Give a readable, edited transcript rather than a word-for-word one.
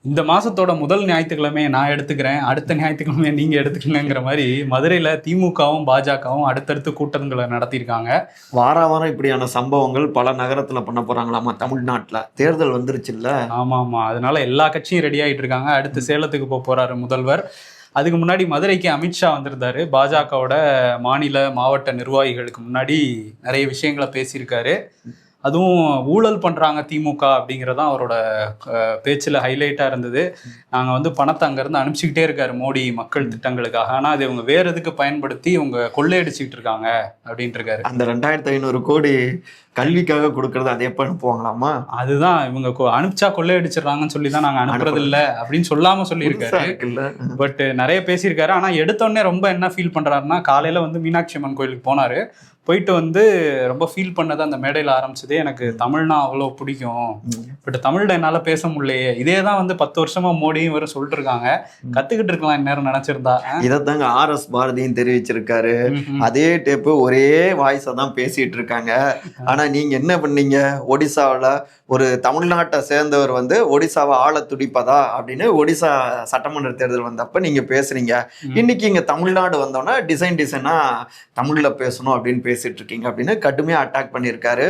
இந்த மாசத்தோட முதல் ஞாயிற்றுக்கிழமை நான் எடுத்துக்கிறேன், அடுத்த ஞாயிற்றுக்கிழமை நீங்க எடுத்துக்கங்கங்கிற மாதிரி மதுரையில திமுகவும் பாஜகவும் அடுத்தடுத்து கூட்டங்களை நடத்தியிருக்காங்க. வாரம் இப்படியான சம்பவங்கள் பல நகரத்துல பண்ண போறாங்களாமா தமிழ்நாட்டுல. தேர்தல் வந்துருச்சுல்ல. ஆமா ஆமா, அதனால எல்லா கட்சியும் ரெடி ஆயிட்டு இருக்காங்க. அடுத்து சேலத்துக்கு போறாரு முதல்வர். அதுக்கு முன்னாடி மதுரைக்கு அமித்ஷா வந்திருந்தாரு. பாஜகவோட மாநில மாவட்ட நிர்வாகிகளுக்கு முன்னாடி நிறைய விஷயங்களை பேசியிருக்காரு. அதுவும் ஊழல் பண்றாங்க திமுக அப்படிங்கிறதான் அவரோட பேச்சில் ஹைலைட்டா இருந்தது. நாங்கள் வந்து பணத்தை அங்கேருந்து அனுப்பிச்சிக்கிட்டே இருக்காரு மோடி மக்கள் திட்டங்களுக்காக. ஆனால் அது இவங்க வேற எதுக்கு பயன்படுத்தி இவங்க கொள்ளையடிச்சுக்கிட்டு இருக்காங்க அப்படின்ட்டு இருக்காரு. அந்த 2500 கோடி கல்விக்காக கொடுக்கறது அதை எப்ப அனுப்புவாங்களாமா? அதுதான் இவங்க அனுப்பிச்சா கொள்ளையடிச்சிடறாங்கன்னு சொல்லி தான் நாங்கள் அனுப்புறது இல்லை அப்படின்னு சொல்லாம சொல்லியிருக்காரு. பட் நிறைய பேசியிருக்காரு. ஆனால் எடுத்தோடனே ரொம்ப என்ன ஃபீல் பண்றாருன்னா, காலையில வந்து மீனாட்சி அம்மன் கோயிலுக்கு போனாரு. போயிட்டு வந்து ரொம்ப ஃபீல் பண்ணது அந்த மேடையில் ஆரம்பிச்சதே, எனக்கு தமிழ்னா அவ்வளோ பிடிக்கும், பட் தமிழ்ல என்னால் பேச முடியலையே. இதே தான் வந்து 10 வருஷமா மோடியும் வரும் சொல்லிட்டு இருக்காங்க. கத்துக்கிட்டு இருக்கலாம் இந்நேரம் நினைச்சிருந்தா. இதைத்தாங்க RS பாரதியும் தெரிவிச்சிருக்காரு. அதே டேப்பு ஒரே வாய்ஸை தான் பேசிட்டு இருக்காங்க. ஆனா நீங்க என்ன பண்ணீங்க? ஒடிசாவில் ஒரு தமிழ்நாட்டை சேர்ந்தவர் வந்து ஒடிசாவை ஆள துடிப்பதா அப்படின்னு ஒடிசா சட்டமன்ற தேர்தல் வந்தப்ப நீங்க பேசுறீங்க. இன்னைக்கு இங்க தமிழ்நாடு வந்தோன்னா டிசைனா தமிழ்ல பேசணும் அப்படின்னு பேசிட்டு இருக்கீங்க அப்படின்னு கடுமையா அட்டாக் பண்ணியிருக்காரு.